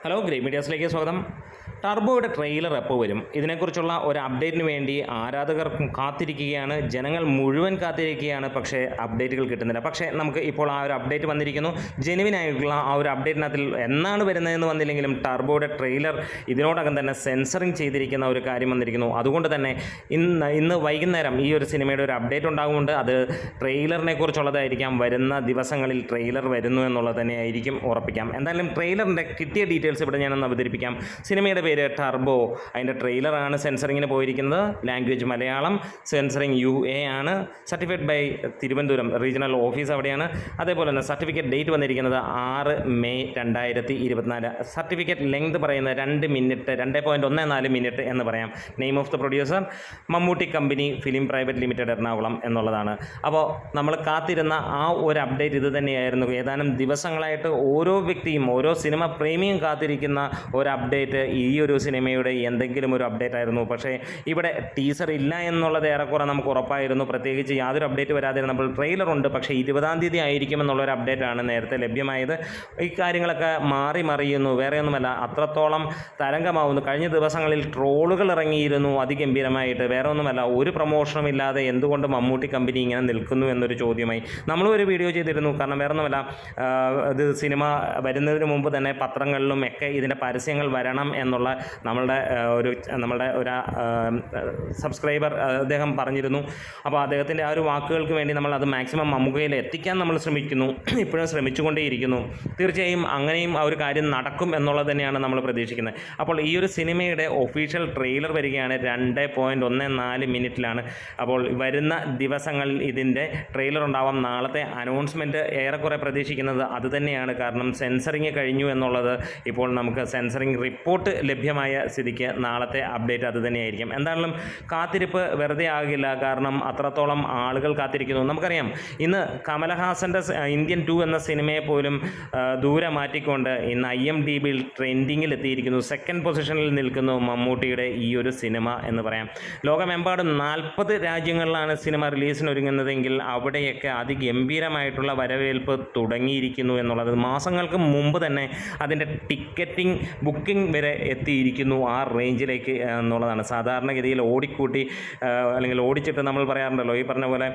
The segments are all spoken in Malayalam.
ഹലോ ഗ്രേറ്റ് മീഡിയാസിലേക്ക് സ്വാഗതം. ടർബോയുടെ ട്രെയിലർ എപ്പോൾ വരും? ഇതിനെക്കുറിച്ചുള്ള ഒരു അപ്ഡേറ്റിന് വേണ്ടി ആരാധകർ കാത്തിരിക്കുകയാണ്, ജനങ്ങൾ മുഴുവൻ കാത്തിരിക്കുകയാണ്. പക്ഷേ അപ്ഡേറ്റുകൾ കിട്ടുന്നില്ല. പക്ഷേ നമുക്ക് ഇപ്പോൾ ആ ഒരു അപ്ഡേറ്റ് വന്നിരിക്കുന്നു. ജെനുവിനായിട്ടുള്ള ആ ഒരു അപ്ഡേറ്റിനകത്തിൽ എന്നാണ് വരുന്നതെന്ന് വന്നില്ലെങ്കിലും ടർബോയുടെ ട്രെയിലർ ഇതിനോടകം തന്നെ സെൻസറിങ് ചെയ്തിരിക്കുന്ന ഒരു കാര്യം വന്നിരിക്കുന്നു. അതുകൊണ്ട് തന്നെ ഇന്ന് വൈകുന്നേരം ഈ ഒരു സിനിമയുടെ ഒരു അപ്ഡേറ്റ് ഉണ്ടാകുന്നുണ്ട്. അത് ട്രെയിലറിനെ കുറിച്ചുള്ളതായിരിക്കാം. വരുന്ന ദിവസങ്ങളിൽ ട്രെയിലർ വരുന്നു എന്നുള്ളത് തന്നെയായിരിക്കും ഉറപ്പിക്കാം. എന്തായാലും ട്രെയിലറിൻ്റെ കിട്ടിയ ഡീറ്റെയിൽസ് ഇവിടെ ഞാനൊന്ന് അവതരിപ്പിക്കാം. സിനിമയുടെ പേര് ടർബോ. അതിൻ്റെ ട്രെയിലറാണ് സെൻസറിങ്ങിന് പോയിരിക്കുന്നത്. ലാംഗ്വേജ് മലയാളം, സെൻസറിങ് UA ആണ്. Certified by Thiruvananthapuram regional office അവിടെയാണ്. അതേപോലെ തന്നെ സർട്ടിഫിക്കറ്റ് ഡേറ്റ് വന്നിരിക്കുന്നത് 6 മെയ് 2024. സർട്ടിഫിക്കറ്റ് ലെങ്ത് പറയുന്നത് 2 മിനിറ്റ് 2.14 മിനിറ്റ് എന്ന് പറയാം. Name of the producer Mammootty company film private limited Ernakulam എന്നുള്ളതാണ്. അപ്പോൾ നമ്മൾ കാത്തിരുന്ന ആ ഒരു അപ്ഡേറ്റ് ഇത് തന്നെയായിരുന്നു. ഏതാനും ദിവസങ്ങളായിട്ട് ഓരോ വ്യക്തിയും ഓരോ സിനിമ പ്രേമിയും കാത്തിരിക്കുന്ന ഒരു അപ്ഡേറ്റ് ഈ ഒരു സിനിമയുടെ എന്തെങ്കിലും ഒരു അപ്ഡേറ്റ് ആയിരുന്നു. പക്ഷേ ഇവിടെ ടീസർ ഇല്ല എന്നുള്ളത് ഏറെക്കുറെ നമുക്ക് ഉറപ്പായിരുന്നു. പ്രത്യേകിച്ച് യാതൊരു അപ്ഡേറ്റ് വരാതിരുന്നപ്പോൾ ട്രെയിലറുണ്ട്, പക്ഷേ 20-ാം തീയതി ആയിരിക്കുമെന്നുള്ളൊരു അപ്ഡേറ്റാണ് നേരത്തെ ലഭ്യമായത്. ഈ കാര്യങ്ങളൊക്കെ മാറി മറിയുന്നു, വേറെയൊന്നുമല്ല, അത്രത്തോളം തരംഗമാവുന്നു. കഴിഞ്ഞ ദിവസങ്ങളിൽ ട്രോളുകൾ ഇറങ്ങിയിരുന്നു അതിഗംഭീരമായിട്ട്. വേറെ ഒന്നുമല്ല, ഒരു പ്രൊമോഷനും ഇല്ലാതെ എന്തുകൊണ്ട് മമ്മൂട്ടി കമ്പനി ഇങ്ങനെ നിൽക്കുന്നു എന്നൊരു ചോദ്യമായി നമ്മളും ഒരു വീഡിയോ ചെയ്തിരുന്നു. കാരണം വേറെ ഒന്നുമല്ല, ഇത് സിനിമ വരുന്നതിന് മുമ്പ് തന്നെ പത്രങ്ങളിലും ഒക്കെ ഇതിൻ്റെ പരസ്യങ്ങൾ വരണം എന്നുള്ള നമ്മളുടെ ഒരു സബ്സ്ക്രൈബർ അദ്ദേഹം പറഞ്ഞിരുന്നു. അപ്പോൾ അദ്ദേഹത്തിൻ്റെ ആ ഒരു വാക്കുകൾക്ക് വേണ്ടി നമ്മൾ അത് മാക്സിമം മമ്മൂക്കയിൽ എത്തിക്കാൻ നമ്മൾ ശ്രമിക്കുന്നു, ഇപ്പോഴും ശ്രമിച്ചുകൊണ്ടേയിരിക്കുന്നു. തീർച്ചയായും അങ്ങനെയും ആ ഒരു കാര്യം നടക്കും എന്നുള്ളത് തന്നെയാണ് നമ്മൾ പ്രതീക്ഷിക്കുന്നത്. അപ്പോൾ ഈ ഒരു സിനിമയുടെ ഒഫീഷ്യൽ ട്രെയിലർ വരികയാണ് 2.14 മിനിറ്റിലാണ്. അപ്പോൾ വരുന്ന ദിവസങ്ങളിൽ ഇതിൻ്റെ ട്രെയിലർ ഉണ്ടാവാം. നാളത്തെ അനൗൺസ്മെൻറ്റ് ഏറെക്കുറെ പ്രതീക്ഷിക്കുന്നത് അത് തന്നെയാണ്. കാരണം സെൻസറിങ് കഴിഞ്ഞു എന്നുള്ളത് ഇപ്പോൾ നമുക്ക് സെൻസറിങ് റിപ്പോർട്ട് ലഭ്യമായ സ്ഥിതിക്ക് നാളത്തെ അപ്ഡേറ്റ് അത് തന്നെയായിരിക്കും. എന്തായാലും കാത്തിരിപ്പ് വെറുതെ ആകില്ല. കാരണം അത്രത്തോളം ആളുകൾ കാത്തിരിക്കുന്നു. നമുക്കറിയാം, ഇന്ന് കമലഹാസൻ്റെ ഇന്ത്യൻ 2 എന്ന സിനിമയെ പോലും ദൂരെ മാറ്റിക്കൊണ്ട് ഇന്ന് IMDbയിൽ ട്രെൻഡിങ്ങിൽ എത്തിയിരിക്കുന്നു. 2nd പൊസിഷനിൽ നിൽക്കുന്നു മമ്മൂട്ടിയുടെ ഈ ഒരു സിനിമ എന്ന് പറയാം. ലോകമെമ്പാടും 40 രാജ്യങ്ങളിലാണ് സിനിമ റിലീസിനൊരുങ്ങുന്നതെങ്കിൽ അവിടെയൊക്കെ അതിഗംഭീരമായിട്ടുള്ള വരവേൽപ്പ് തുടങ്ങിയിരിക്കുന്നു എന്നുള്ളത്. മാസങ്ങൾക്ക് മുമ്പ് തന്നെ അതിൻ്റെ ടിക്കറ്റിംഗ് ബുക്കിംഗ് വരെ എത്തിയിരിക്കുന്നു ആ റേഞ്ചിലേക്ക് എന്നുള്ളതാണ്. സാധാരണഗതിയിൽ ഓടിക്കൂട്ടി അല്ലെങ്കിൽ ഓടിച്ചിട്ട് നമ്മൾ പറയാറുണ്ടല്ലോ, ഈ പറഞ്ഞ പോലെ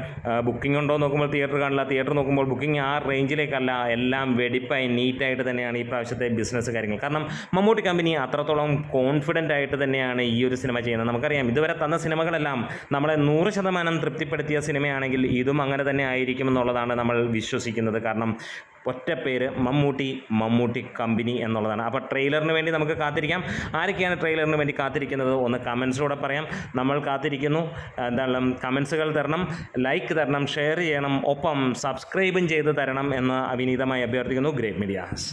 ബുക്കിംഗ് ഉണ്ടോ നോക്കുമ്പോൾ തിയേറ്റർ കാണില്ല, തിയേറ്റർ നോക്കുമ്പോൾ ബുക്കിംഗ് ആ റേഞ്ചിലേക്കല്ല. എല്ലാം വെടിപ്പായി നീറ്റായിട്ട് തന്നെയാണ് ഈ പ്രാവശ്യത്തെ ബിസിനസ് കാര്യങ്ങൾ. കാരണം മമ്മൂട്ടി കമ്പനി അത്രത്തോളം കോൺഫിഡൻ്റ് ആയിട്ട് തന്നെയാണ് ഈ ഒരു സിനിമ ചെയ്യുന്നത്. നമുക്കറിയാം, ഇതുവരെ തന്ന സിനിമകളെല്ലാം നമ്മളെ 100% തൃപ്തിപ്പെടുത്തിയ സിനിമയാണെങ്കിൽ ഇതും അങ്ങനെ തന്നെ ആയിരിക്കും എന്നുള്ളതാണ് നമ്മൾ വിശ്വസിക്കുന്നത്. കാരണം ഒറ്റ പേര് മമ്മൂട്ടി കമ്പനി എന്നുള്ളതാണ്. അപ്പോൾ ട്രെയിലറിന് വേണ്ടി നമുക്ക് കാത്തിരിക്കാം. ആരൊക്കെയാണ് ട്രെയിലറിന് വേണ്ടി കാത്തിരിക്കുന്നത് ഒന്ന് കമൻസിലൂടെ പറയാം. നമ്മൾ കാത്തിരിക്കുന്നു. എന്തായാലും കമൻസുകൾ തരണം, ലൈക്ക് തരണം, ഷെയർ ചെയ്യണം, ഒപ്പം സബ്സ്ക്രൈബും ചെയ്ത് തരണം എന്ന് അവിനീതമായി അഭ്യർത്ഥിക്കുന്നു. Great medias.